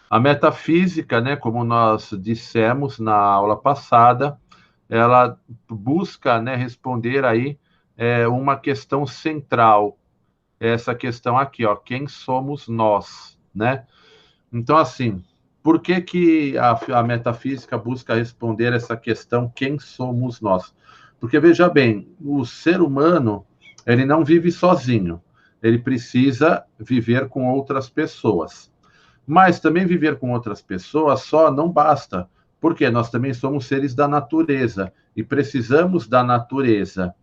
A metafísica, né, como nós dissemos na aula passada, ela busca, né, responder aí uma questão central, essa questão aqui, ó, quem somos nós, né? Então, assim, por que que a metafísica busca responder essa questão, quem somos nós? Porque, veja bem, o ser humano, ele não vive sozinho, ele precisa viver com outras pessoas. Mas também viver com outras pessoas só não basta, porque nós também somos seres da natureza e precisamos da natureza.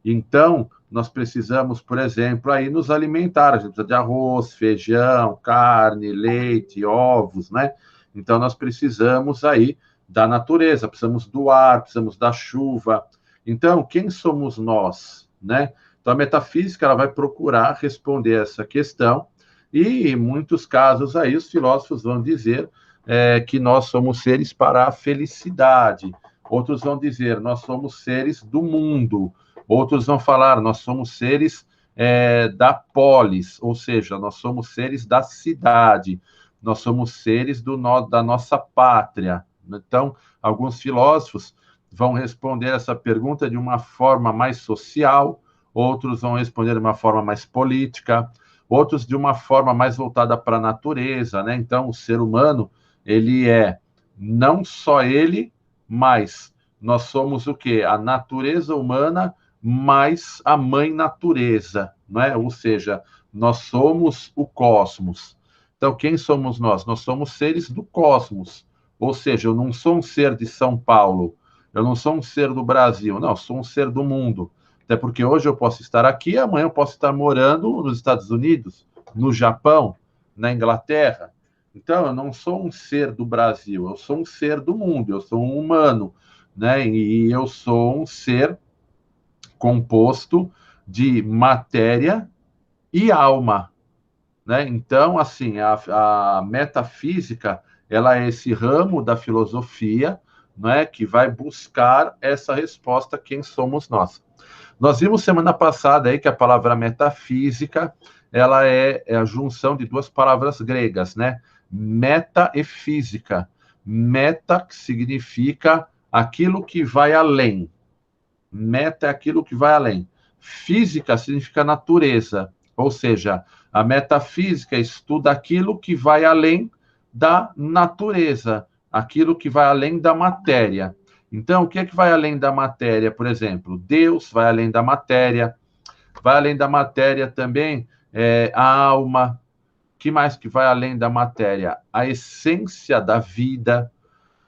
Então, nós precisamos, por exemplo, aí nos alimentar. A gente precisa de arroz, feijão, carne, leite, ovos, né? Então, nós precisamos aí da natureza, precisamos do ar, precisamos da chuva. Então, quem somos nós, né? Então, a metafísica ela vai procurar responder essa questão e, em muitos casos, aí os filósofos vão dizer que nós somos seres para a felicidade. Outros vão dizer, nós somos seres do mundo. Outros vão falar, nós somos seres da polis, ou seja, nós somos seres da cidade, nós somos seres da nossa pátria. Então, alguns filósofos vão responder essa pergunta de uma forma mais social, outros vão responder de uma forma mais política, outros de uma forma mais voltada para a natureza, né? Então, o ser humano, ele é não só ele, mas nós somos o quê? A natureza humana mais a mãe natureza, não é? Ou seja, nós somos o cosmos. Então, quem somos nós? Nós somos seres do cosmos. Ou seja, eu não sou um ser de São Paulo, eu não sou um ser do Brasil, não, eu sou um ser do mundo. Até porque hoje eu posso estar aqui, amanhã eu posso estar morando nos Estados Unidos, no Japão, na Inglaterra. Então, eu não sou um ser do Brasil, eu sou um ser do mundo, eu sou um humano, né? E eu sou um ser composto de matéria e alma, né? Então, assim, a metafísica, ela é esse ramo da filosofia, né, que vai buscar essa resposta, quem somos nós. Nós vimos semana passada aí que a palavra metafísica, ela é a junção de duas palavras gregas, né? Meta e física. Meta, que significa aquilo que vai além. Meta é aquilo que vai além. Física significa natureza, ou seja, a metafísica estuda aquilo que vai além da natureza, aquilo que vai além da matéria. Então, o que é que vai além da matéria, por exemplo? Deus vai além da matéria, vai além da matéria também a alma. Que mais que vai além da matéria? A essência da vida.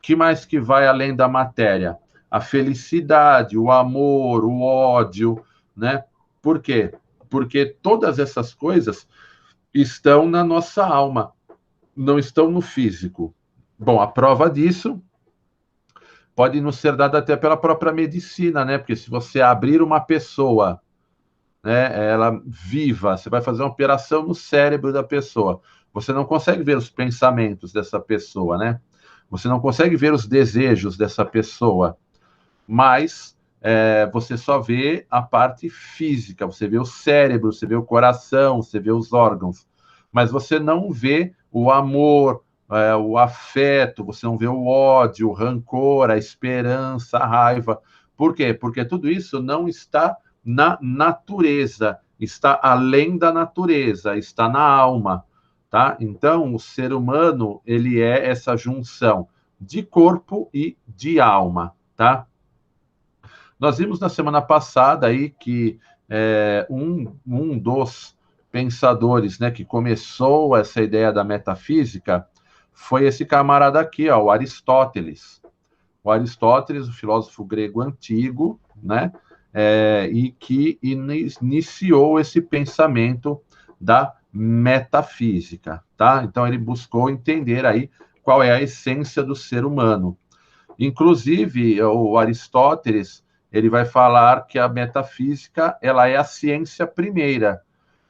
Que mais que vai além da matéria? A felicidade, o amor, o ódio, né? Por quê? Porque todas essas coisas estão na nossa alma, não estão no físico. Bom, a prova disso pode nos ser dada até pela própria medicina, né? Porque se você abrir uma pessoa, né, ela viva, você vai fazer uma operação no cérebro da pessoa, você não consegue ver os pensamentos dessa pessoa, né? Você não consegue ver os desejos dessa pessoa, mas você só vê a parte física, você vê o cérebro, você vê o coração, você vê os órgãos, mas você não vê o amor, o afeto, você não vê o ódio, o rancor, a esperança, a raiva. Por quê? Porque tudo isso não está na natureza, está além da natureza, está na alma, tá? Então, o ser humano, ele é essa junção de corpo e de alma, tá? Nós vimos na semana passada aí que um dos pensadores, né, que começou essa ideia da metafísica foi esse camarada aqui, ó, o Aristóteles. O Aristóteles, o filósofo grego antigo, né, e que iniciou esse pensamento da metafísica, tá? Então ele buscou entender aí qual é a essência do ser humano. Inclusive, o Aristóteles, ele vai falar que a metafísica, ela é a ciência primeira.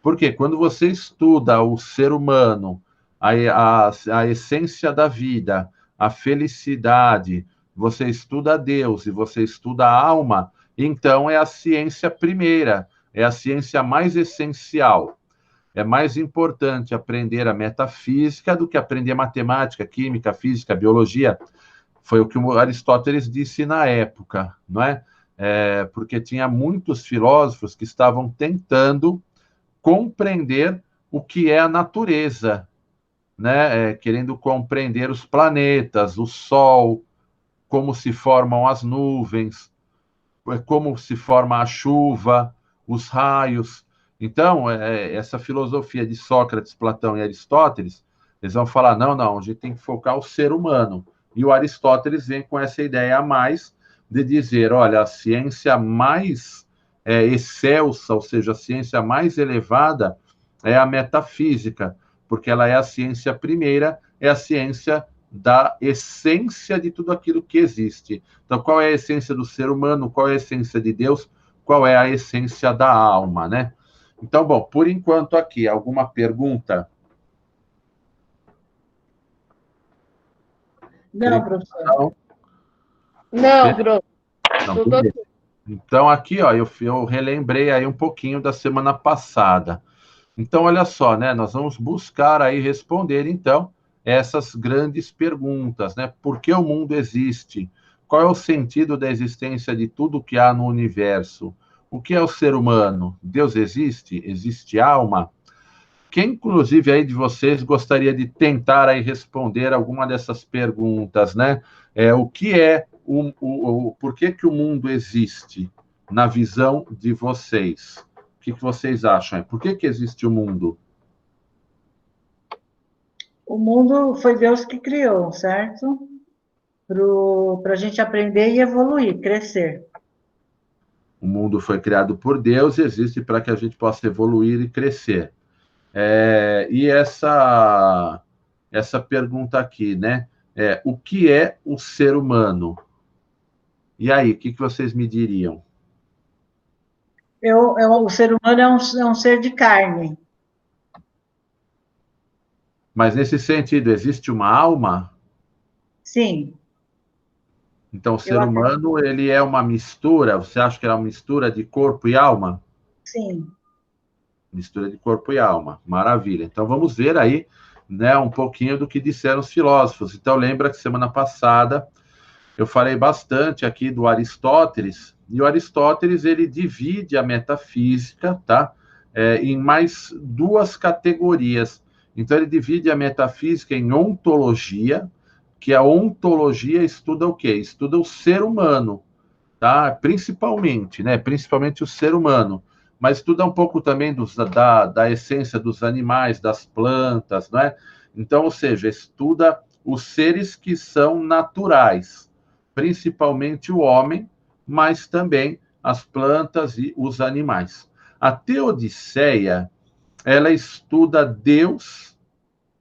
Porque quando você estuda o ser humano, a essência da vida, a felicidade, você estuda Deus e você estuda a alma, então é a ciência primeira, é a ciência mais essencial. É mais importante aprender a metafísica do que aprender matemática, química, física, biologia. Foi o que o Aristóteles disse na época, não é? Porque tinha muitos filósofos que estavam tentando compreender o que é a natureza, né? Querendo compreender os planetas, o Sol, como se formam as nuvens, como se forma a chuva, os raios. Então, essa filosofia de Sócrates, Platão e Aristóteles, eles vão falar, não, a gente tem que focar o ser humano. E o Aristóteles vem com essa ideia a mais de dizer, olha, a ciência mais excelsa, ou seja, a ciência mais elevada é a metafísica, porque ela é a ciência primeira, é a ciência da essência de tudo aquilo que existe. Então, qual é a essência do ser humano? Qual é a essência de Deus? Qual é a essência da alma, né? Então, bom, por enquanto aqui, alguma pergunta? Não, professor. Não, Não, professor. não, Tudo beleza. ok. Então, aqui, ó, eu relembrei aí um pouquinho da semana passada. Então, olha só, né? Nós vamos buscar aí responder, então, essas grandes perguntas, né? Por que o mundo existe? Qual é o sentido da existência de tudo que há no universo? O que é o ser humano? Deus existe? Existe alma? Quem, inclusive, aí de vocês gostaria de tentar aí responder alguma dessas perguntas, né? O que é por que que o mundo existe na visão de vocês? O que que vocês acham? Por que que existe o mundo? O mundo foi Deus que criou, certo? Para a gente aprender e evoluir, crescer. O mundo foi criado por Deus e existe para que a gente possa evoluir e crescer. E essa pergunta aqui, né? O que é o ser humano? E aí, o que que vocês me diriam? O ser humano é um ser de carne. Mas nesse sentido, existe uma alma? Sim, Então, o eu ser acredito. humano, ele é uma mistura? Você acha que é uma mistura de corpo e alma? Sim. Mistura de corpo e alma. Maravilha. Então, vamos ver aí, né, um pouquinho do que disseram os filósofos. Então, lembra que semana passada eu falei bastante aqui do Aristóteles, e o Aristóteles, ele divide a metafísica, tá? Em mais duas categorias. Então, ele divide a metafísica em ontologia, que a ontologia estuda o quê? Estuda o ser humano, tá? Principalmente, né? Principalmente o ser humano. Mas estuda um pouco também da essência dos animais, das plantas, né? Então, ou seja, estuda os seres que são naturais, principalmente o homem, mas também as plantas e os animais. A Teodiceia, ela estuda Deus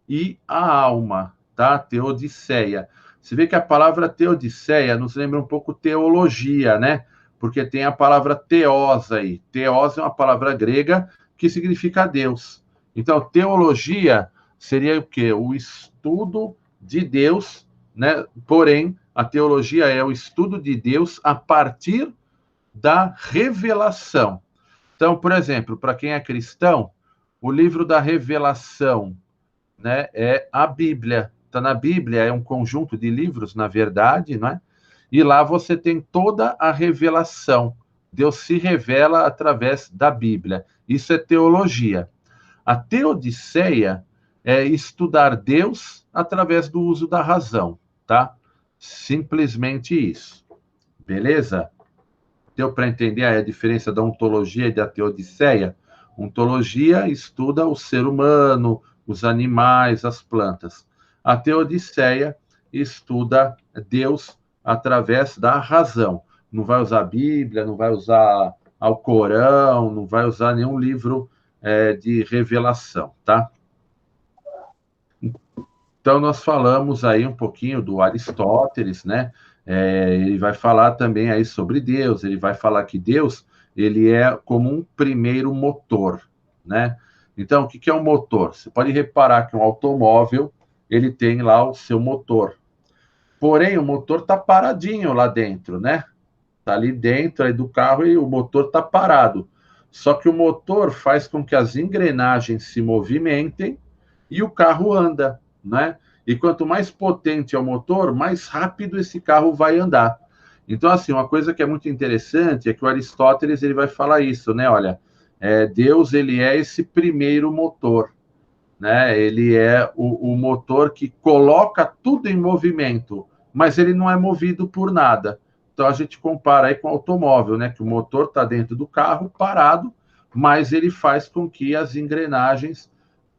e a alma, tá? Teodiceia. Você vê que a palavra teodiceia nos lembra um pouco teologia, né? Porque tem a palavra teos aí. Teos é uma palavra grega que significa Deus. Então, teologia seria o quê? O estudo de Deus, né? Porém, a teologia é o estudo de Deus a partir da revelação. Então, por exemplo, para quem é cristão, o livro da revelação, né, é a Bíblia. Então, na Bíblia é um conjunto de livros, na verdade, não é? E lá você tem toda a revelação. Deus se revela através da Bíblia. Isso é teologia. A teodiceia é estudar Deus através do uso da razão, tá? Simplesmente isso. Beleza? Deu para entender a diferença da ontologia e da teodiceia? Ontologia estuda o ser humano, os animais, as plantas. A teodiceia estuda Deus através da razão. Não vai usar a Bíblia, não vai usar o Corão, não vai usar nenhum livro de revelação, tá? Então, nós falamos aí um pouquinho do Aristóteles, né? Ele vai falar também aí sobre Deus, ele vai falar que Deus, ele é como um primeiro motor, né? Então, o que é um motor? Você pode reparar que um automóvel, ele tem lá o seu motor. Porém, o motor está paradinho lá dentro, né? Está ali dentro aí do carro e o motor está parado. Só que o motor faz com que as engrenagens se movimentem e o carro anda, né? E quanto mais potente é o motor, mais rápido esse carro vai andar. Então, assim, uma coisa que é muito interessante é que o Aristóteles ele vai falar isso, né? Olha, Deus ele é esse primeiro motor, né? Ele é o motor que coloca tudo em movimento, mas ele não é movido por nada. Então a gente compara aí com o automóvel, né? Que o motor está dentro do carro parado, mas ele faz com que as engrenagens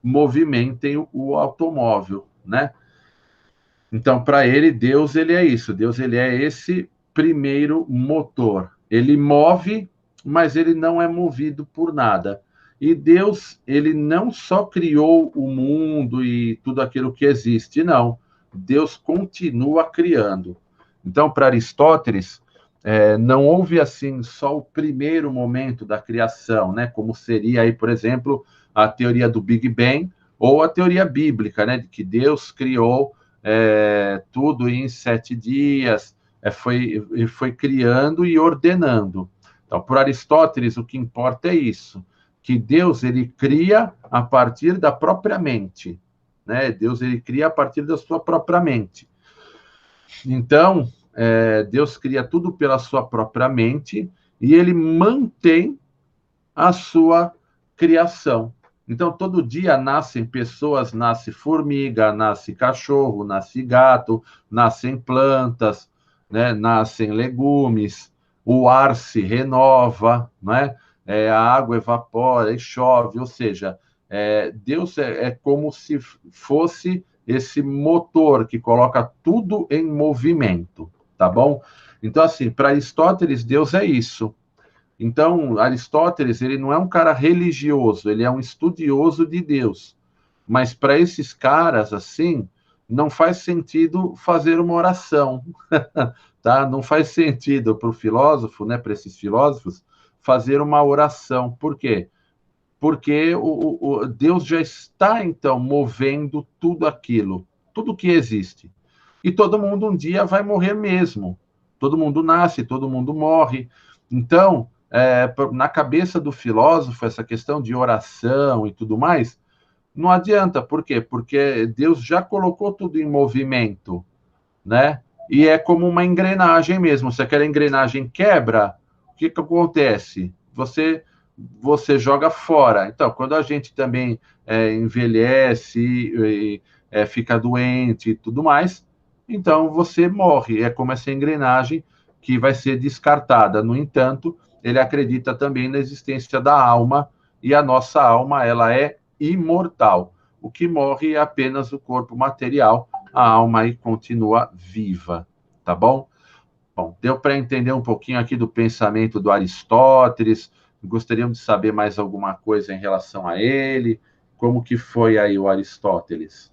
movimentem o automóvel, né? Então, para ele, Deus ele é isso. Deus ele é esse primeiro motor. Ele move, mas ele não é movido por nada. E Deus, ele não só criou o mundo e tudo aquilo que existe, não. Deus continua criando. Então, para Aristóteles, não houve assim só o primeiro momento da criação, né? Como seria aí, por exemplo, a teoria do Big Bang ou a teoria bíblica, né? De que Deus criou tudo em 7 dias, foi criando e ordenando. Então, por Aristóteles, o que importa é isso, que Deus ele cria a partir da própria mente, né? Deus ele cria a partir da sua própria mente. Então, Deus cria tudo pela sua própria mente e ele mantém a sua criação. Então, todo dia nascem pessoas, nasce formiga, nasce cachorro, nasce gato, nascem plantas, né? Nascem legumes, o ar se renova, né? A água evapora e chove, ou seja, Deus é como se fosse esse motor que coloca tudo em movimento, tá bom? Então, assim, para Aristóteles, Deus é isso. Então, Aristóteles, ele não é um cara religioso, ele é um estudioso de Deus. Mas para esses caras, assim, não faz sentido fazer uma oração, tá? Não faz sentido para o filósofo, né, para esses filósofos, fazer uma oração. Por quê? Porque Deus já está, então, movendo tudo aquilo, tudo que existe. E todo mundo um dia vai morrer mesmo. Todo mundo nasce, todo mundo morre. Então, na cabeça do filósofo, essa questão de oração e tudo mais, não adianta. Por quê? Porque Deus já colocou tudo em movimento, né? E é como uma engrenagem mesmo. Se aquela engrenagem quebra, o que acontece? Você joga fora. Então, quando a gente também envelhece fica doente e tudo mais, então você morre. É como essa engrenagem que vai ser descartada. No entanto, ele acredita também na existência da alma, e a nossa alma ela é imortal. O que morre é apenas o corpo material, a alma aí continua viva, tá bom? Bom, deu para entender um pouquinho aqui do pensamento do Aristóteles. Gostariam de saber mais alguma coisa em relação a ele? Como que foi aí o Aristóteles?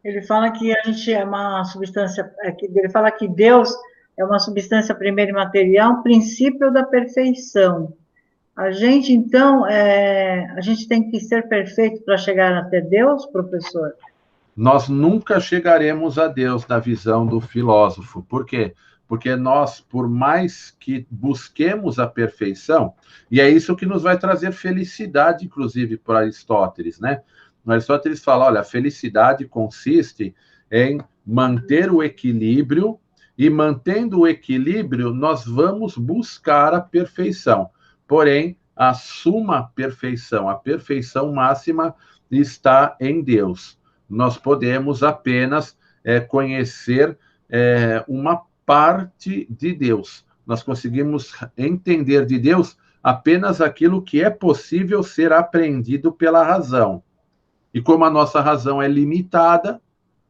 Ele fala que a gente é uma substância, ele fala que Deus é uma substância primeira e material, princípio da perfeição. A gente, então, a gente tem que ser perfeito para chegar até Deus, professor? Nós nunca chegaremos a Deus na visão do filósofo. Por quê? Porque nós, por mais que busquemos a perfeição, e é isso que nos vai trazer felicidade, inclusive, para Aristóteles, né? Aristóteles fala, olha, a felicidade consiste em manter o equilíbrio, e mantendo o equilíbrio, nós vamos buscar a perfeição. Porém, a suma perfeição, a perfeição máxima está em Deus. Nós podemos apenas conhecer uma parte de Deus. Nós conseguimos entender de Deus apenas aquilo que é possível ser apreendido pela razão. E como a nossa razão é limitada,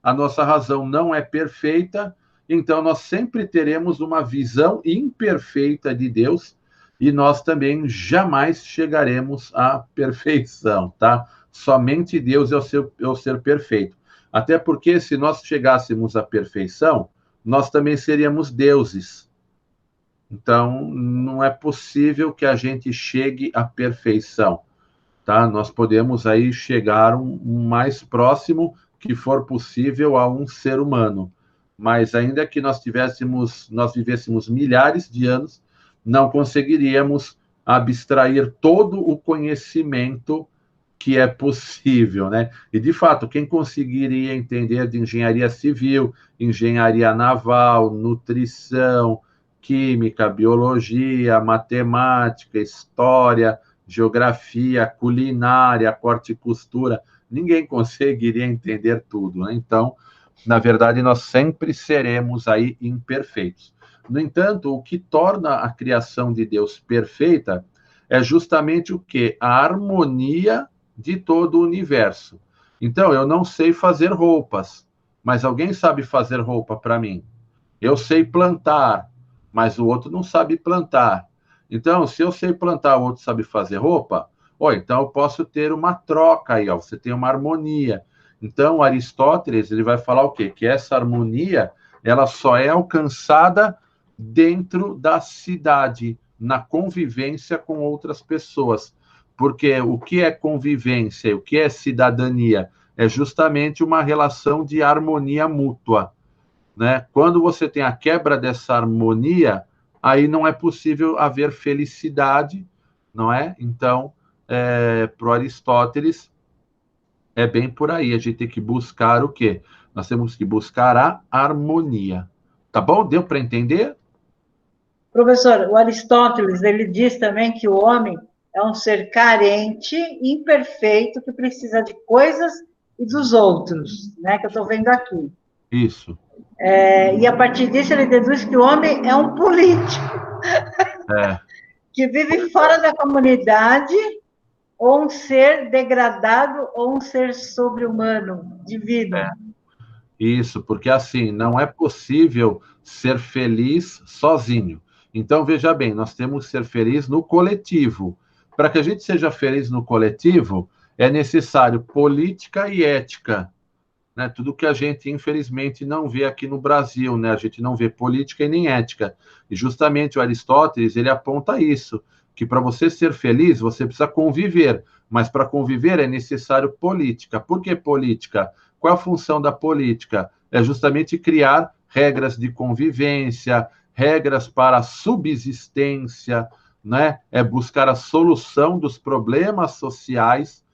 a nossa razão não é perfeita, então nós sempre teremos uma visão imperfeita de Deus e nós também jamais chegaremos à perfeição, tá? Somente Deus é o ser perfeito. Até porque se nós chegássemos à perfeição, nós também seríamos deuses. Então, não é possível que a gente chegue à perfeição, tá? Nós podemos aí chegar mais próximo que for possível a um ser humano, mas ainda que nós vivêssemos milhares de anos, não conseguiríamos abstrair todo o conhecimento que é possível, né? E, de fato, quem conseguiria entender de engenharia civil, engenharia naval, nutrição, química, biologia, matemática, história, geografia, culinária, corte e costura, ninguém conseguiria entender tudo, né? Então, na verdade, nós sempre seremos aí imperfeitos. No entanto, o que torna a criação de Deus perfeita é justamente o quê? A harmonia de todo o universo. Então, eu não sei fazer roupas, mas alguém sabe fazer roupa para mim. Eu sei plantar, mas o outro não sabe plantar. Então, se eu sei plantar, o outro sabe fazer roupa, então eu posso ter uma troca aí, você tem uma harmonia. Então, Aristóteles, ele vai falar o quê? Que essa harmonia, ela só é alcançada dentro da cidade, na convivência com outras pessoas. Porque o que é convivência, o que é cidadania? É justamente uma relação de harmonia mútua, né? Quando você tem a quebra dessa harmonia, aí não é possível haver felicidade, não é? Então, para o Aristóteles, é bem por aí. A gente tem que buscar o quê? Nós temos que buscar a harmonia. Tá bom? Deu para entender? Professor, o Aristóteles, ele diz também que o homem é um ser carente, imperfeito, que precisa de coisas e dos outros, né? Que eu estou vendo aqui. Isso. E a partir disso ele deduz que o homem é um político, que vive fora da comunidade, ou um ser degradado, ou um ser sobre-humano, divino. Isso, porque assim, não é possível ser feliz sozinho. Então, veja bem, nós temos que ser felizes no coletivo. Para que a gente seja feliz no coletivo, é necessário política e ética, né? Tudo que a gente, infelizmente, não vê aqui no Brasil, né? A gente não vê política e nem ética. E justamente o Aristóteles, ele aponta isso, que para você ser feliz, você precisa conviver, mas para conviver é necessário política. Por que política? Qual a função da política? É justamente criar regras de convivência, regras para a subsistência, né? É buscar a solução dos problemas sociais.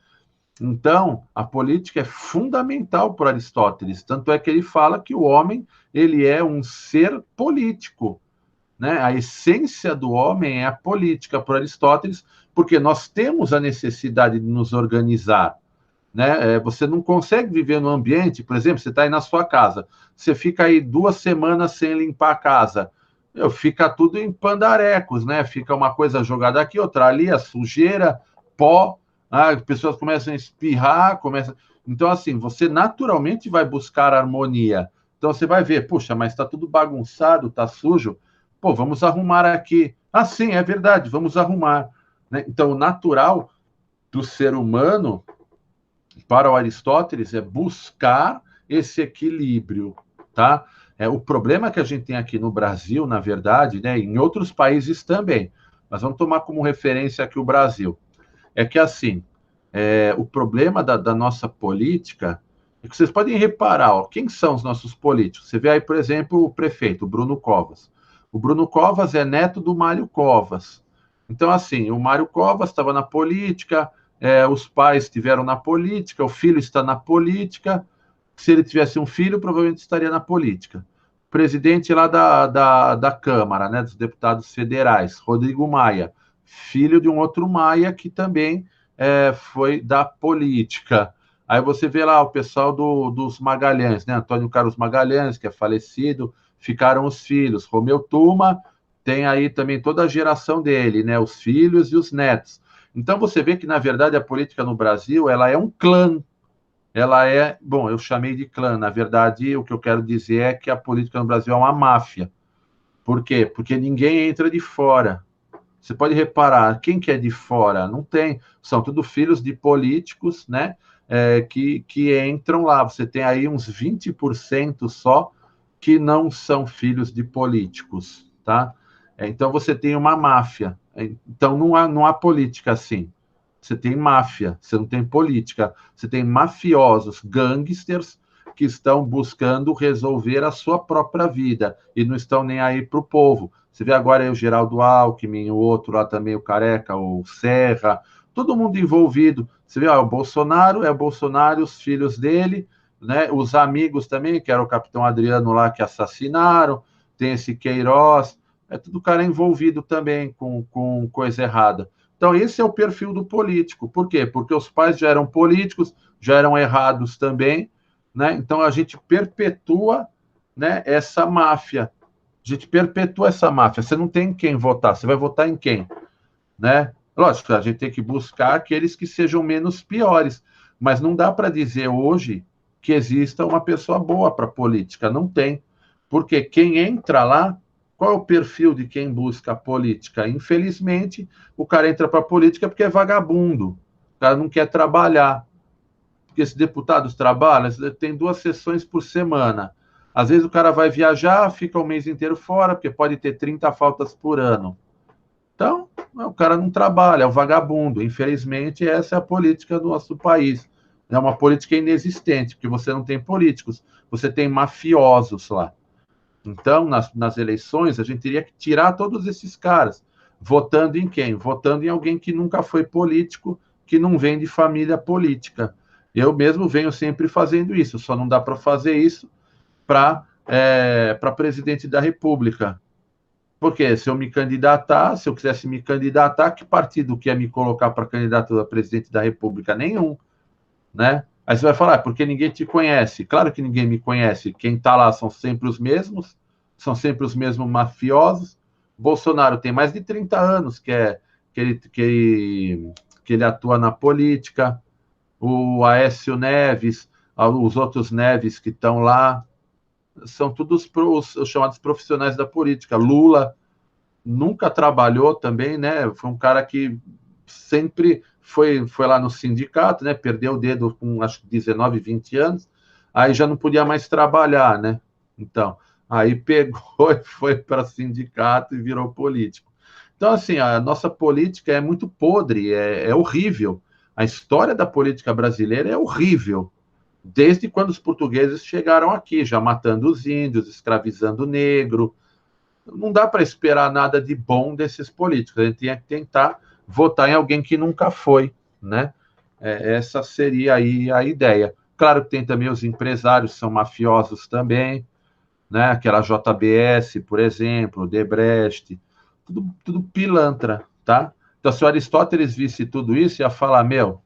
Então, a política é fundamental para Aristóteles, tanto é que ele fala que o homem ele é um ser político, né? A essência do homem é a política para Aristóteles, porque nós temos a necessidade de nos organizar, né? Você não consegue viver no ambiente, por exemplo, você está aí na sua casa, você fica aí 2 semanas sem limpar a casa, fica tudo em pandarecos, né? Fica uma coisa jogada aqui, outra ali, a sujeira, pó, as pessoas começam a espirrar, começam. Então, assim, você naturalmente vai buscar harmonia. Então, você vai ver, puxa, mas está tudo bagunçado, está sujo. Pô, vamos arrumar aqui. Ah, sim, é verdade, vamos arrumar, né? Então, o natural do ser humano para o Aristóteles é buscar esse equilíbrio, tá? O problema que a gente tem aqui no Brasil, na verdade, né, em outros países também, mas vamos tomar como referência aqui o Brasil, é que assim, o problema da nossa política é que vocês podem reparar, ó, quem são os nossos políticos? Você vê aí, por exemplo, o prefeito, o Bruno Covas. O Bruno Covas é neto do Mário Covas. Então, assim, o Mário Covas estava na política, os pais estiveram na política, o filho está na política. Se ele tivesse um filho, provavelmente estaria na política. Presidente lá da Câmara, né, dos deputados federais, Rodrigo Maia, filho de um outro Maia que também foi da política. Aí você vê lá o pessoal dos Magalhães, né? Antônio Carlos Magalhães, que é falecido, ficaram os filhos. Romeu Tuma tem aí também toda a geração dele, né? Os filhos e os netos. Então você vê que, na verdade, a política no Brasil ela é um clã. Ela é, bom, eu chamei de clã. Na verdade, o que eu quero dizer é que a política no Brasil é uma máfia. Por quê? Porque ninguém entra de fora. Você pode reparar, quem que é de fora? Não tem. São tudo filhos de políticos, né? Que entram lá. Você tem aí uns 20% só que não são filhos de políticos, tá? Então você tem uma máfia. Então não há política assim. Você tem máfia, você não tem política. Você tem mafiosos, gangsters que estão buscando resolver a sua própria vida e não estão nem aí para o povo. Você vê agora aí o Geraldo Alckmin, o outro lá também, o Careca, o Serra, todo mundo envolvido. Você vê, ó, o Bolsonaro, os filhos dele, né, os amigos também, que era o capitão Adriano lá que assassinaram, tem esse Queiroz, é tudo cara envolvido também com coisa errada. Então, esse é o perfil do político. Por quê? Porque os pais já eram políticos, já eram errados também, né? Então, a gente perpetua, né, essa máfia. A gente perpetua essa máfia. Você não tem em quem votar, você vai votar em quem? Né? Lógico, a gente tem que buscar aqueles que sejam menos piores, mas não dá para dizer hoje que exista uma pessoa boa para a política, não tem. Porque quem entra lá, qual é o perfil de quem busca a política? Infelizmente, o cara entra para a política porque é vagabundo, o cara não quer trabalhar. Porque esses deputados trabalham, tem 2 sessões por semana. Às vezes o cara vai viajar, fica o mês inteiro fora, porque pode ter 30 faltas por ano. Então, o cara não trabalha, é um vagabundo. Infelizmente, essa é a política do nosso país. É uma política inexistente, porque você não tem políticos, você tem mafiosos lá. Então, nas eleições, a gente teria que tirar todos esses caras. Votando em quem? Votando em alguém que nunca foi político, que não vem de família política. Eu mesmo venho sempre fazendo isso, só não dá para fazer isso para presidente da República. Porque se eu me candidatar, se eu quisesse me candidatar, que partido quer me colocar para candidato a presidente da República? Nenhum, né? Aí você vai falar, porque ninguém te conhece. Claro que ninguém me conhece. Quem está lá são sempre os mesmos, são sempre os mesmos mafiosos. Bolsonaro tem mais de 30 anos que ele atua na política. O Aécio Neves, os outros Neves que estão lá, são todos os chamados profissionais da política. Lula nunca trabalhou também, né? Foi um cara que sempre foi lá no sindicato, né? Perdeu o dedo com acho que 19, 20 anos, aí já não podia mais trabalhar, né? Então, aí pegou e foi para sindicato e virou político. Então, assim, a nossa política é muito podre, é horrível. A história da política brasileira é horrível. Desde quando os portugueses chegaram aqui, já matando os índios, escravizando o negro, não dá para esperar nada de bom desses políticos. A gente tinha que tentar votar em alguém que nunca foi, né? Essa seria aí a ideia. Claro que tem também os empresários, são mafiosos também, né? Aquela JBS, por exemplo, Debrecht, tudo pilantra, tá? Então, se o Aristóteles visse tudo isso, ia falar, meu,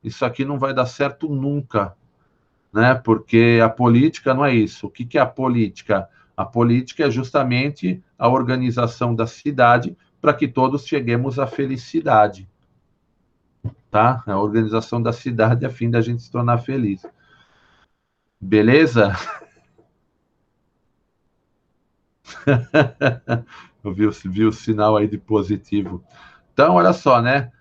isso aqui não vai dar certo nunca, né? Porque a política não é isso. O que é a política? A política é justamente a organização da cidade para que todos cheguemos à felicidade, tá? A organização da cidade a fim da gente se tornar feliz. Beleza? Eu vi o sinal aí de positivo. Então, olha só, né?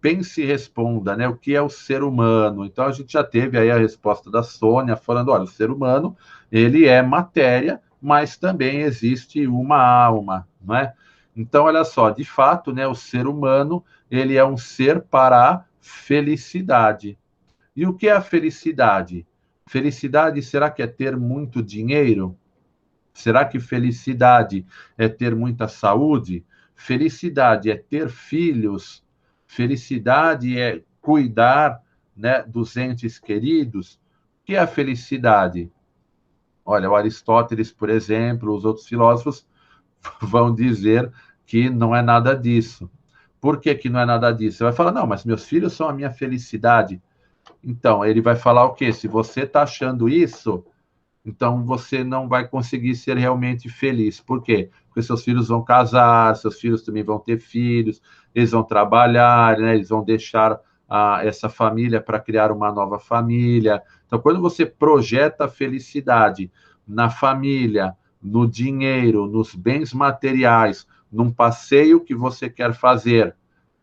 Pense e responda, né? O que é o ser humano? Então, a gente já teve aí a resposta da Sônia, falando, olha, o ser humano, ele é matéria, mas também existe uma alma, não é? Então, olha só, de fato, né, o ser humano, ele é um ser para a felicidade. E o que é a felicidade? Felicidade, será que é ter muito dinheiro? Será que felicidade é ter muita saúde? Felicidade é ter filhos? Felicidade é cuidar, né, dos entes queridos? O que é a felicidade? Olha, o Aristóteles, por exemplo, os outros filósofos vão dizer que não é nada disso. Por que que não é nada disso? Você vai falar, não, mas meus filhos são a minha felicidade. Então, ele vai falar o quê? Se você está achando isso, então você não vai conseguir ser realmente feliz. Por quê? Porque seus filhos vão casar, seus filhos também vão ter filhos, eles vão trabalhar, né? Eles vão deixar essa família para criar uma nova família. Então, quando você projeta a felicidade na família, no dinheiro, nos bens materiais, num passeio que você quer fazer,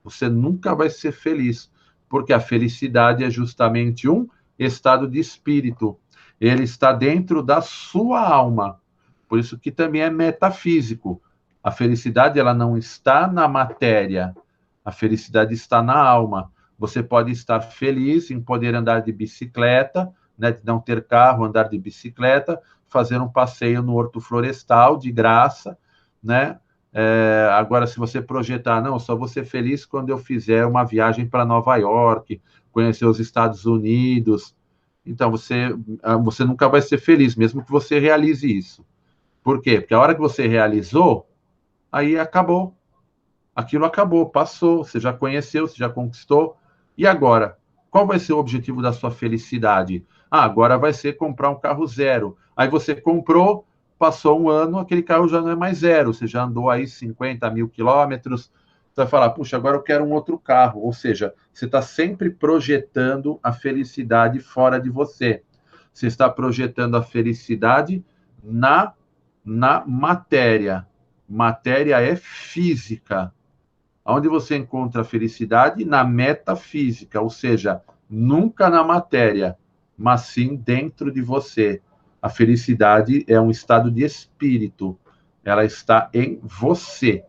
você nunca vai ser feliz, porque a felicidade é justamente um estado de espírito. Ele está dentro da sua alma. Por isso que também é metafísico. A felicidade, ela não está na matéria. A felicidade está na alma. Você pode estar feliz em poder andar de bicicleta, né, de não ter carro, andar de bicicleta, fazer um passeio no Horto Florestal de graça, né? Agora, se você projetar, não, só vou ser feliz quando eu fizer uma viagem para Nova York, conhecer os Estados Unidos, então você nunca vai ser feliz, mesmo que você realize isso. Por quê? Porque a hora que você realizou, aí acabou. Aquilo acabou, passou, você já conheceu, você já conquistou. E agora? Qual vai ser o objetivo da sua felicidade? Ah, agora vai ser comprar um carro zero. Aí você comprou, passou um ano, aquele carro já não é mais zero, você já andou aí 50 mil quilômetros. Você vai falar, puxa, agora eu quero um outro carro. Ou seja, você está sempre projetando a felicidade fora de você. Você está projetando a felicidade na, na matéria. Matéria é física. Onde você encontra a felicidade? Na metafísica, ou seja, nunca na matéria, mas sim dentro de você. A felicidade é um estado de espírito, ela está em você,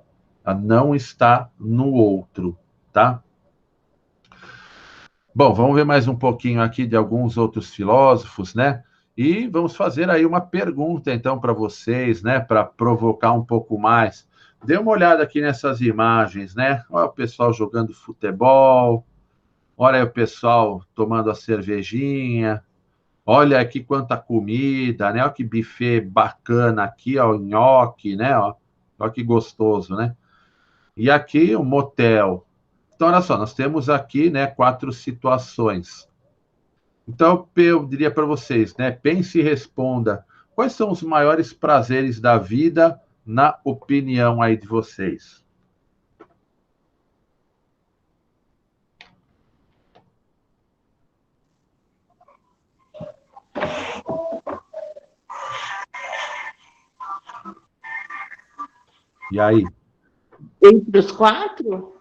ela não está no outro, tá? Bom, vamos ver mais um pouquinho aqui de alguns outros filósofos, né? E vamos fazer aí uma pergunta, então, para vocês, né? Para provocar um pouco mais. Dê uma olhada aqui nessas imagens, né? Olha o pessoal jogando futebol, olha aí o pessoal tomando a cervejinha, olha aqui quanta comida, né? Olha que buffet bacana aqui, ó, o nhoque, né? Ó, olha que gostoso, né? E aqui o motel. Então, olha só, nós temos aqui, né, 4 situações. Então, eu diria para vocês, né, pense e responda. Quais são os maiores prazeres da vida, na opinião aí de vocês? E aí? Entre os 4?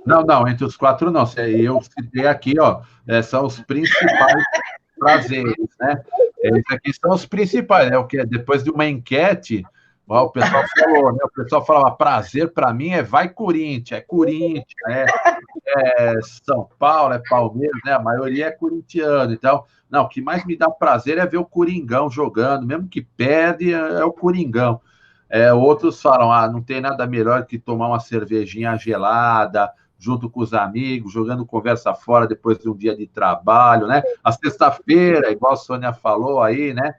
Não, não, entre os 4 não. Eu citei aqui, ó, são os principais prazeres, né? Esses aqui são os principais, né? O que depois de uma enquete, ó, o pessoal falou, né? O pessoal falava, prazer para mim vai Corinthians, São Paulo, é Palmeiras, né? A maioria é corintiano. Então, não, o que mais me dá prazer é ver o Coringão jogando, mesmo que perde, é o Coringão. Outros falam, não tem nada melhor que tomar uma cervejinha gelada, junto com os amigos, jogando conversa fora depois de um dia de trabalho, né? A sexta-feira, igual a Sônia falou aí, né?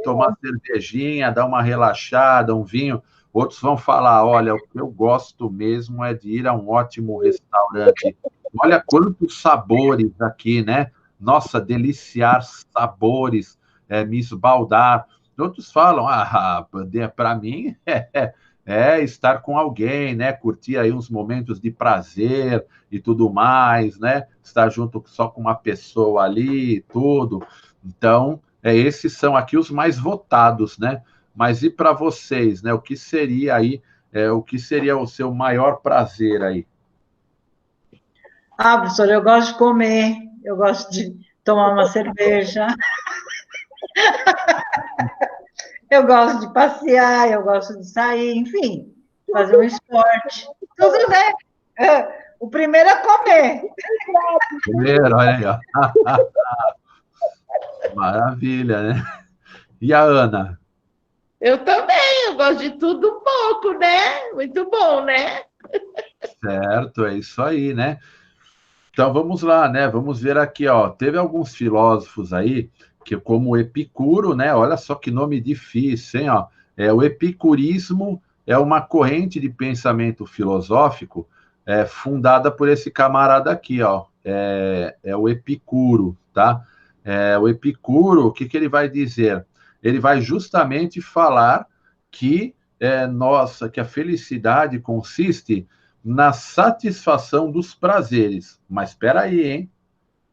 Tomar cervejinha, dar uma relaxada, um vinho. Outros vão falar, olha, o que eu gosto mesmo é de ir a um ótimo restaurante. Olha quantos sabores aqui, né? Nossa, deliciar sabores, me esbaldar. Outros falam, para mim é estar com alguém, né? Curtir aí uns momentos de prazer e tudo mais, né? Estar junto só com uma pessoa ali e tudo. Então, esses são aqui os mais votados, né? Mas e para vocês, né? O que seria aí, o que seria o seu maior prazer aí? Professor, eu gosto de comer, eu gosto de tomar uma cerveja, eu gosto de passear, eu gosto de sair, enfim, fazer um esporte. Tudo, né? O primeiro é comer. Primeiro, olha aí, ó. Maravilha, né? E a Ana? Eu também, eu gosto de tudo um pouco, né? Muito bom, né? Certo, é isso aí, né? Então vamos lá, né? Vamos ver aqui, ó. Teve alguns filósofos aí que, como o Epicuro, né? Olha só que nome difícil, hein? Ó. O epicurismo é uma corrente de pensamento filosófico fundada por esse camarada aqui, ó. É o Epicuro, tá? O Epicuro, o que que ele vai dizer? Ele vai justamente falar que que a felicidade consiste na satisfação dos prazeres. Mas espera aí, hein?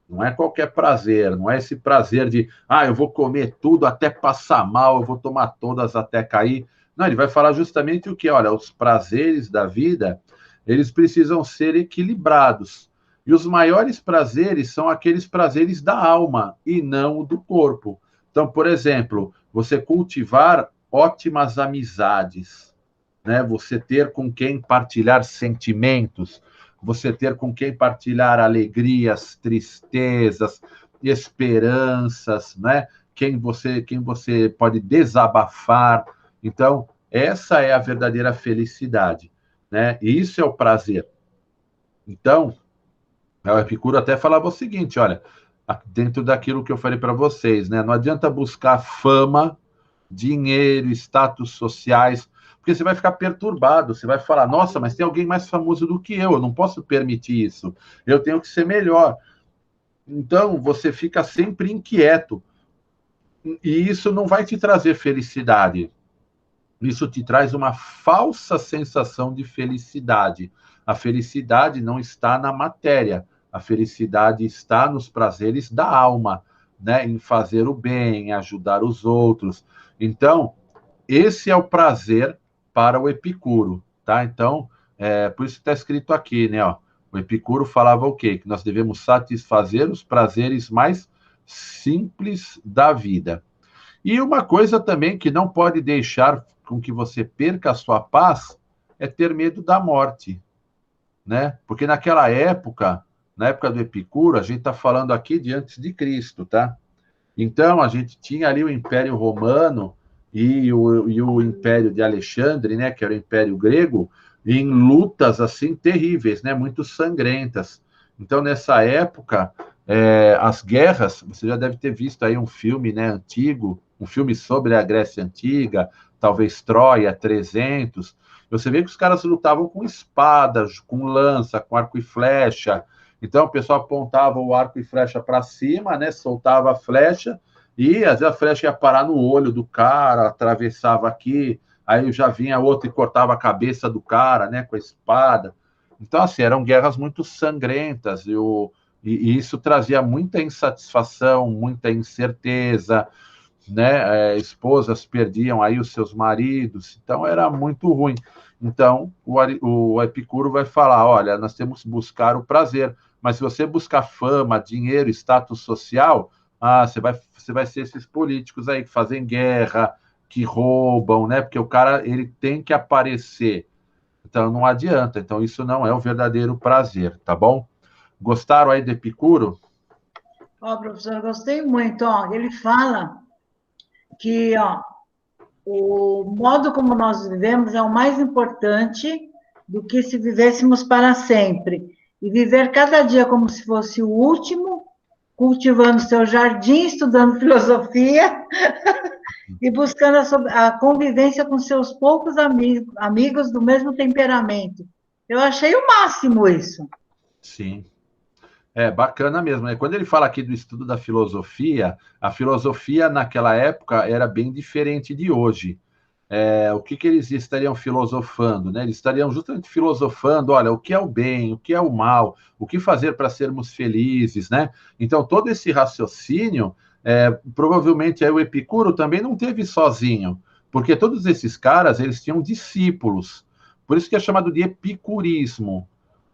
Não é qualquer prazer, não é esse prazer de, eu vou comer tudo até passar mal, eu vou tomar todas até cair. Não, ele vai falar justamente o que? Olha, os prazeres da vida, eles precisam ser equilibrados. E os maiores prazeres são aqueles prazeres da alma e não do corpo. Então, por exemplo, você cultivar ótimas amizades, né? Você ter com quem partilhar sentimentos, você ter com quem partilhar alegrias, tristezas, esperanças, né? Quem você pode desabafar. Então, essa é a verdadeira felicidade, né? E isso é o prazer. Então, o Epicuro até falava o seguinte, olha, dentro daquilo que eu falei para vocês, né? Não adianta buscar fama, dinheiro, status sociais, porque você vai ficar perturbado, você vai falar, nossa, mas tem alguém mais famoso do que eu não posso permitir isso, eu tenho que ser melhor. Então, você fica sempre inquieto, e isso não vai te trazer felicidade. Isso te traz uma falsa sensação de felicidade. A felicidade não está na matéria, a felicidade está nos prazeres da alma, né? Em fazer o bem, em ajudar os outros. Então, esse é o prazer para o Epicuro, tá? Então, por isso está escrito aqui, né? Ó, o Epicuro falava o quê? Que nós devemos satisfazer os prazeres mais simples da vida. E uma coisa também que não pode deixar com que você perca a sua paz é ter medo da morte, né? Porque naquela época, na época do Epicuro, a gente está falando aqui de antes de Cristo, tá? Então, a gente tinha ali o Império Romano e o Império de Alexandre, né, que era o Império Grego, em lutas, assim, terríveis, né, muito sangrentas. Então, nessa época, as guerras, você já deve ter visto aí um filme, né, antigo, um filme sobre a Grécia Antiga, talvez Troia 300, você vê que os caras lutavam com espadas, com lança, com arco e flecha. Então, o pessoal apontava o arco e flecha para cima, né? Soltava a flecha, e às vezes a flecha ia parar no olho do cara, atravessava aqui, aí já vinha outro e cortava a cabeça do cara, né? Com a espada. Então, assim, eram guerras muito sangrentas, e isso trazia muita insatisfação, muita incerteza, né? Esposas perdiam aí os seus maridos, então era muito ruim. Então, o Epicuro vai falar, olha, nós temos que buscar o prazer, mas se você buscar fama, dinheiro, status social, você vai ser esses políticos aí que fazem guerra, que roubam, né? Porque o cara, ele tem que aparecer. Então, não adianta. Então, isso não é o verdadeiro prazer, tá bom? Gostaram aí do Epicuro? Ó, professor, eu gostei muito. Ó, ele fala que, ó, o modo como nós vivemos é o mais importante do que se vivêssemos para sempre. E viver cada dia como se fosse o último, cultivando seu jardim, estudando filosofia e buscando a convivência com seus poucos amigos do mesmo temperamento. Eu achei o máximo isso. Sim. É bacana mesmo. Quando ele fala aqui do estudo da filosofia, a filosofia naquela época era bem diferente de hoje. O que eles estariam filosofando, né? Eles estariam justamente filosofando, olha, o que é o bem, o que é o mal, o que fazer para sermos felizes, né? Então, todo esse raciocínio, provavelmente aí o Epicuro também não teve sozinho, porque todos esses caras, eles tinham discípulos. Por isso que é chamado de epicurismo.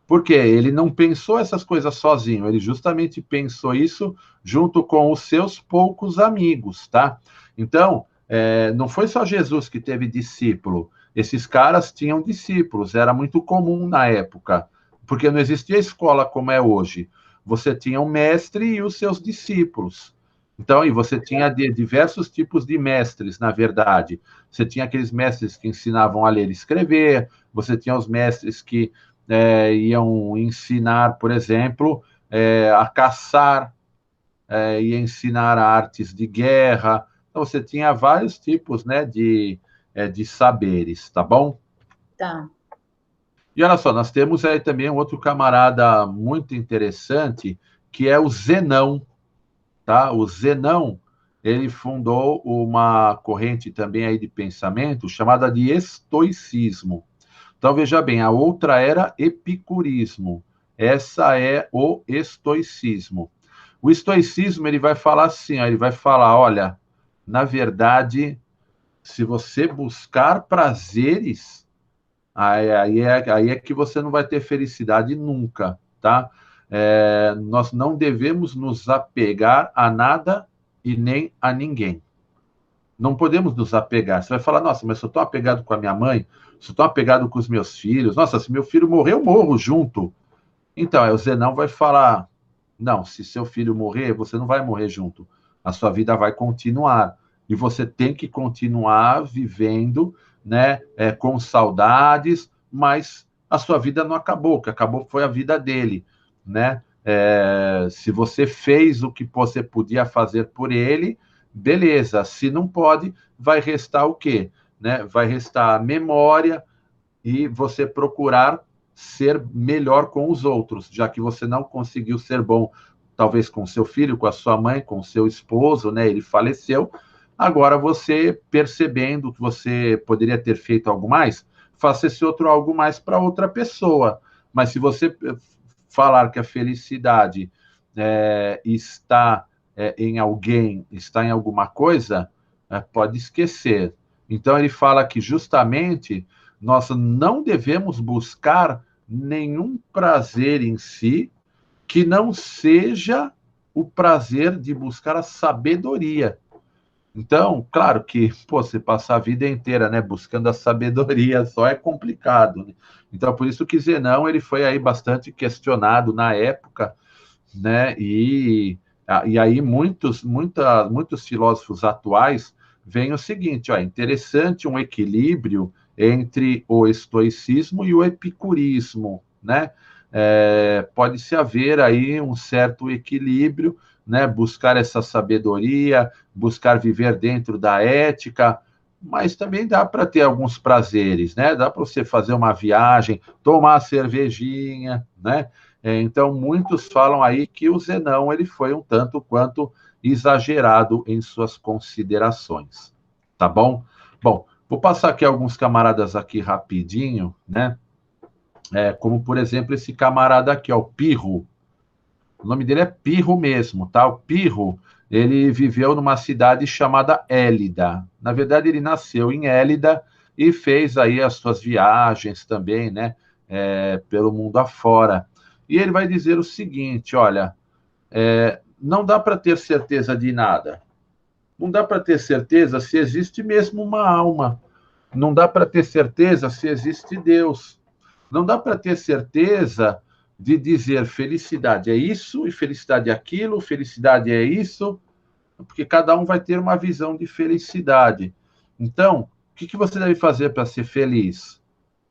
Porque ele não pensou essas coisas sozinho, ele justamente pensou isso junto com os seus poucos amigos, tá? Então, não foi só Jesus que teve discípulo, esses caras tinham discípulos, era muito comum na época, porque não existia escola como é hoje. Você tinha um mestre e os seus discípulos. Então, e você tinha diversos tipos de mestres, na verdade. Você tinha aqueles mestres que ensinavam a ler e escrever, você tinha os mestres que iam ensinar, por exemplo, a caçar, e ensinar artes de guerra. Então, você tinha vários tipos, né, de saberes, tá bom? Tá. E olha só, nós temos aí também um outro camarada muito interessante, que é o Zenão, tá? O Zenão, ele fundou uma corrente também aí de pensamento chamada de estoicismo. Então, veja bem, a outra era epicurismo. Essa é o estoicismo. O estoicismo, ele vai falar assim, ó, ele vai falar, olha, na verdade, se você buscar prazeres, aí é que você não vai ter felicidade nunca, tá? Nós não devemos nos apegar a nada e nem a ninguém. Não podemos nos apegar. Você vai falar, nossa, mas eu estou apegado com a minha mãe, se eu estou apegado com os meus filhos, nossa, se meu filho morrer, eu morro junto. Então, o Zenão vai falar, Não, se seu filho morrer, você não vai morrer junto. A sua vida vai continuar. E você tem que continuar vivendo, né, com saudades, mas a sua vida não acabou. O que acabou foi a vida dele, né? Se você fez o que você podia fazer por ele, beleza. Se não pode, vai restar o quê? Né? Vai restar a memória e você procurar ser melhor com os outros, já que você não conseguiu ser bom, talvez com seu filho, com a sua mãe, com o seu esposo, né? Ele faleceu. Agora você, percebendo que você poderia ter feito algo mais, faça esse outro algo mais para outra pessoa. Mas se você falar que a felicidade está em alguém, está em alguma coisa, pode esquecer. Então ele fala que justamente nós não devemos buscar nenhum prazer em si que não seja o prazer de buscar a sabedoria. Então, claro que, você passar a vida inteira, né, buscando a sabedoria só é complicado, né? Então, por isso que Zenão, ele foi aí bastante questionado na época, né, e aí muitos filósofos atuais veem o seguinte, ó, interessante um equilíbrio entre o estoicismo e o epicurismo, né? Pode-se haver aí um certo equilíbrio, né? Buscar essa sabedoria, buscar viver dentro da ética, mas também dá para ter alguns prazeres, né? Dá para você fazer uma viagem, tomar cervejinha, né? Então, muitos falam aí que o Zenão ele foi um tanto quanto exagerado em suas considerações, tá bom? Bom, vou passar aqui alguns camaradas aqui rapidinho, né? Como, por exemplo, esse camarada aqui, ó, o Pirro. O nome dele é Pirro mesmo, tá? O Pirro, ele viveu numa cidade chamada Élida. Na verdade, ele nasceu em Élida e fez aí as suas viagens também, né? Pelo mundo afora. E ele vai dizer o seguinte, olha, não dá para ter certeza de nada. Não dá para ter certeza se existe mesmo uma alma. Não dá para ter certeza se existe Deus. Não dá para ter certeza de dizer felicidade é isso e felicidade é aquilo, felicidade é isso, porque cada um vai ter uma visão de felicidade. Então, o que você deve fazer para ser feliz?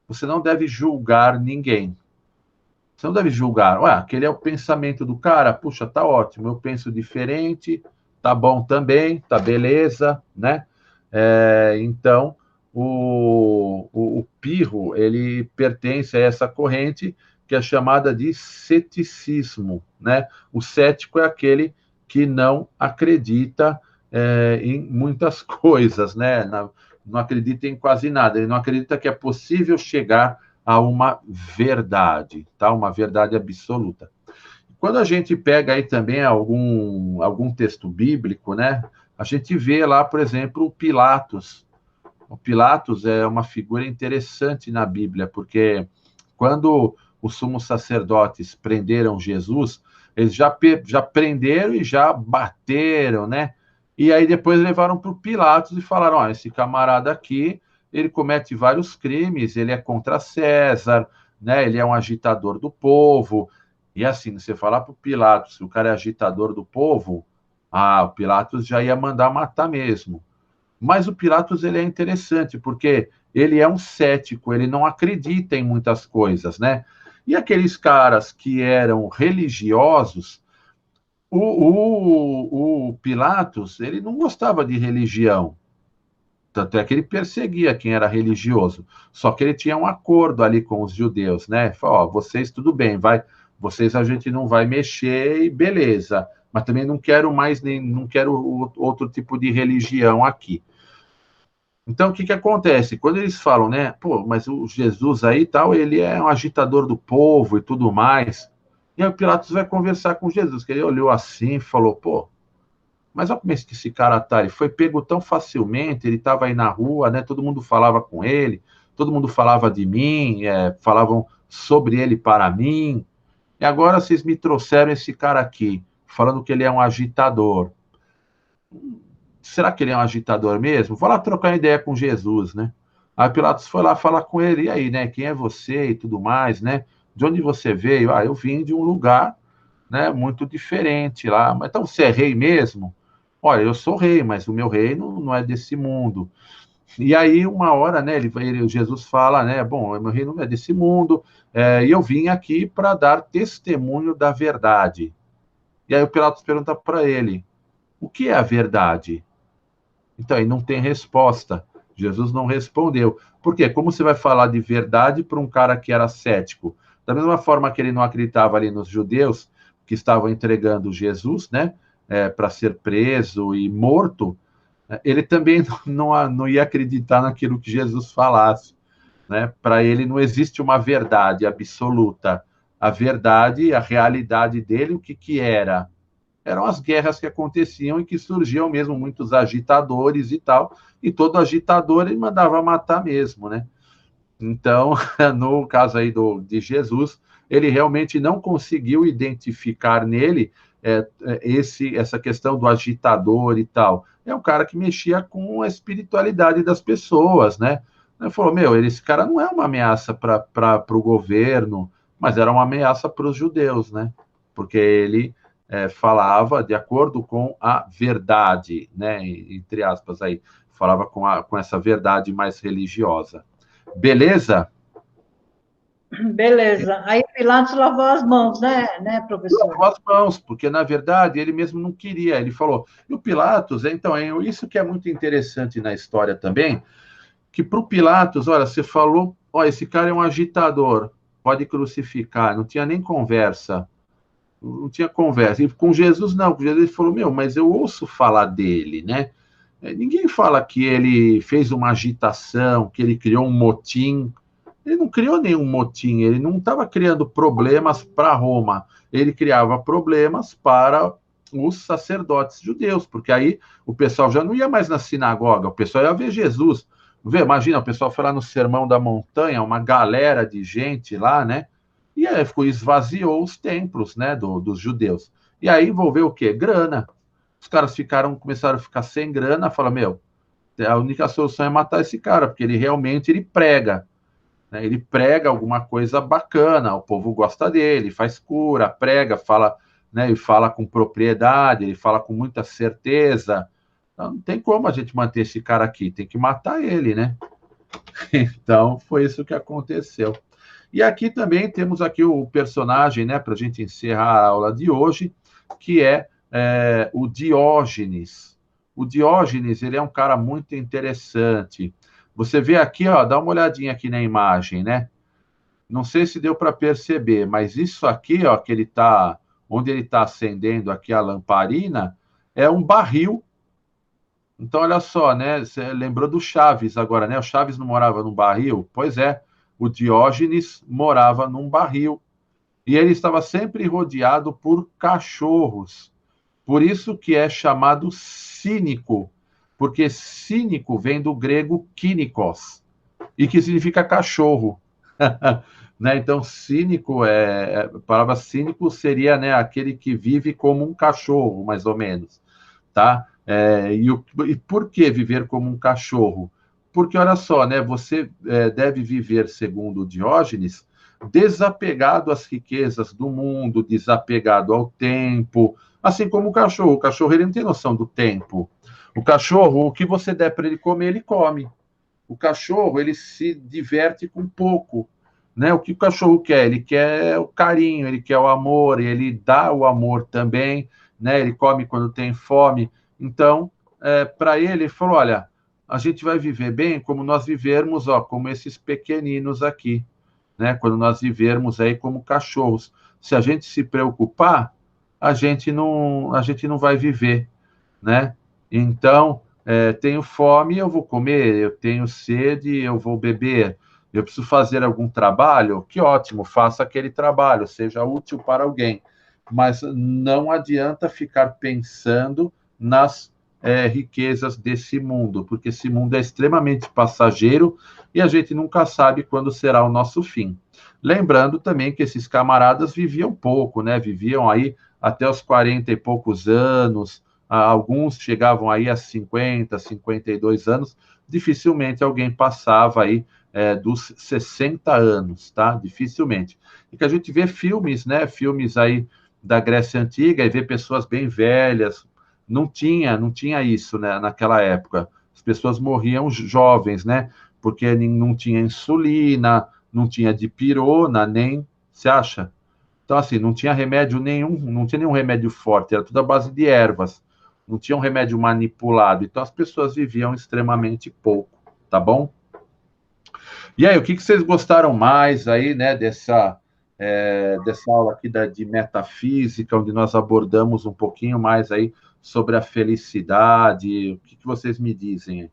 Você não deve julgar ninguém. Você não deve julgar. Ué, aquele é o pensamento do cara, puxa, tá ótimo, eu penso diferente, tá bom também, tá beleza, né? Então, o Pirro, ele pertence a essa corrente que é chamada de ceticismo, né? O cético é aquele que não acredita em muitas coisas, né? Não acredita em quase nada, ele não acredita que é possível chegar a uma verdade, tá? Uma verdade absoluta. Quando a gente pega aí também algum texto bíblico, né? A gente vê lá, por exemplo, o Pilatos. O Pilatos é uma figura interessante na Bíblia, porque quando os sumos sacerdotes prenderam Jesus, eles já prenderam e já bateram, né? E aí depois levaram para o Pilatos e falaram, ó, esse camarada aqui, ele comete vários crimes, ele é contra César, né? Ele é um agitador do povo. E assim, você falar para o Pilatos, se o cara é agitador do povo, o Pilatos já ia mandar matar mesmo. Mas o Pilatos ele é interessante, porque ele é um cético, ele não acredita em muitas coisas, né? E aqueles caras que eram religiosos, o Pilatos, ele não gostava de religião. Tanto é que ele perseguia quem era religioso. Só que ele tinha um acordo ali com os judeus, né? Falou, ó, vocês tudo bem, vocês a gente não vai mexer e beleza. Mas também não quero não quero outro tipo de religião aqui. Então, o que acontece? Quando eles falam, né, pô, mas o Jesus aí tal, ele é um agitador do povo e tudo mais. E aí o Pilatos vai conversar com Jesus, que ele olhou assim e falou, pô, mas olha como esse cara tá, ele foi pego tão facilmente, ele estava aí na rua, né, todo mundo falava com ele, todo mundo falava de mim, falavam sobre ele para mim, e agora vocês me trouxeram esse cara aqui, falando que ele é um agitador. Será que ele é um agitador mesmo? Vou lá trocar ideia com Jesus, né? Aí Pilatos foi lá falar com ele, e aí, né? Quem é você e tudo mais, né? De onde você veio? Eu vim de um lugar né, muito diferente lá. Mas então você é rei mesmo? Olha, eu sou rei, mas o meu reino não é desse mundo. E aí, uma hora, né, Jesus fala, né, bom, o meu reino não é desse mundo, e eu vim aqui para dar testemunho da verdade. E aí o Pilatos pergunta para ele, o que é a verdade? Então, aí não tem resposta. Jesus não respondeu. Por quê? Como você vai falar de verdade para um cara que era cético? Da mesma forma que ele não acreditava ali nos judeus que estavam entregando Jesus, né, para ser preso e morto, ele também não ia acreditar naquilo que Jesus falasse, né? Para ele não existe uma verdade absoluta. A verdade, a realidade dele, o que que era? Eram as guerras que aconteciam e que surgiam mesmo muitos agitadores e tal, e todo agitador ele mandava matar mesmo, né? Então, no caso aí de Jesus, ele realmente não conseguiu identificar nele essa questão do agitador e tal. É um cara que mexia com a espiritualidade das pessoas, né? Ele falou, meu, esse cara não é uma ameaça para o governo, mas era uma ameaça para os judeus, né? Porque ele falava de acordo com a verdade, né? Entre aspas aí, falava com essa verdade mais religiosa. Beleza? Beleza. Aí Pilatos lavou as mãos, né, professor? Lavou as mãos, porque na verdade ele mesmo não queria. Ele falou. E o Pilatos, então, isso que é muito interessante na história também, que para o Pilatos, olha, você falou, ó, esse cara é um agitador, pode crucificar, não tinha nem conversa. Não tinha conversa. E com Jesus, não. Com Jesus ele falou, meu, mas eu ouço falar dele, né? Ninguém fala que ele fez uma agitação, que ele criou um motim. Ele não criou nenhum motim, ele não estava criando problemas para Roma, ele criava problemas para os sacerdotes judeus, porque aí o pessoal já não ia mais na sinagoga, o pessoal ia ver Jesus. Vê, imagina, o pessoal foi lá no Sermão da Montanha, uma galera de gente lá, né? E aí esvaziou os templos, né, dos judeus. E aí envolveu o quê? Grana. Os caras começaram a ficar sem grana, falaram, meu, a única solução é matar esse cara, porque ele realmente ele prega, né? Ele prega alguma coisa bacana, o povo gosta dele, faz cura, prega, fala, né? Ele fala com propriedade, ele fala com muita certeza. Então, não tem como a gente manter esse cara aqui, tem que matar ele, né? Então, foi isso que aconteceu. E aqui também temos aqui o personagem, né, para a gente encerrar a aula de hoje, que é o Diógenes. O Diógenes, ele é um cara muito interessante. Você vê aqui, ó, dá uma olhadinha aqui na imagem, né? Não sei se deu para perceber, mas isso aqui, ó, que ele tá, onde ele está acendendo aqui a lamparina, é um barril. Então, olha só, né? Você lembrou do Chaves agora, né? O Chaves não morava num barril? Pois é, o Diógenes morava num barril. E ele estava sempre rodeado por cachorros. Por isso que é chamado cínico, porque cínico vem do grego kínikos, e que significa cachorro. Né? Então, cínico, a palavra cínico seria, né, aquele que vive como um cachorro, mais ou menos. Tá? E por que viver como um cachorro? Porque, olha só, né, você deve viver, segundo Diógenes, desapegado às riquezas do mundo, desapegado ao tempo, assim como o cachorro. O cachorro ele não tem noção do tempo. O cachorro, o que você der para ele comer, ele come. O cachorro, ele se diverte com pouco, né? O que o cachorro quer? Ele quer o carinho, ele quer o amor, ele dá o amor também, né? Ele come quando tem fome. Então, para ele falou, olha, a gente vai viver bem como nós vivermos, ó, como esses pequeninos aqui, né? Quando nós vivermos aí como cachorros. Se a gente se preocupar, a gente não vai viver, né? Então, tenho fome, eu vou comer, eu tenho sede, eu vou beber, eu preciso fazer algum trabalho, que ótimo, faça aquele trabalho, seja útil para alguém. Mas não adianta ficar pensando nas riquezas desse mundo, porque esse mundo é extremamente passageiro e a gente nunca sabe quando será o nosso fim. Lembrando também que esses camaradas viviam pouco, né? Viviam aí até os 40 e poucos anos, alguns chegavam aí a 50, 52 anos, dificilmente alguém passava aí dos 60 anos, tá? Dificilmente. E que a gente vê filmes, né? Filmes aí da Grécia Antiga e ver pessoas bem velhas. Não tinha isso, né, naquela época. As pessoas morriam jovens, né? Porque não tinha insulina, não tinha dipirona, nem... Você acha? Então, assim, não tinha remédio nenhum, não tinha nenhum remédio forte, era tudo à base de ervas. Não tinha um remédio manipulado. Então, as pessoas viviam extremamente pouco, tá bom? E aí, o que vocês gostaram mais aí, né, dessa aula aqui de metafísica, onde nós abordamos um pouquinho mais aí sobre a felicidade? O que vocês me dizem aí?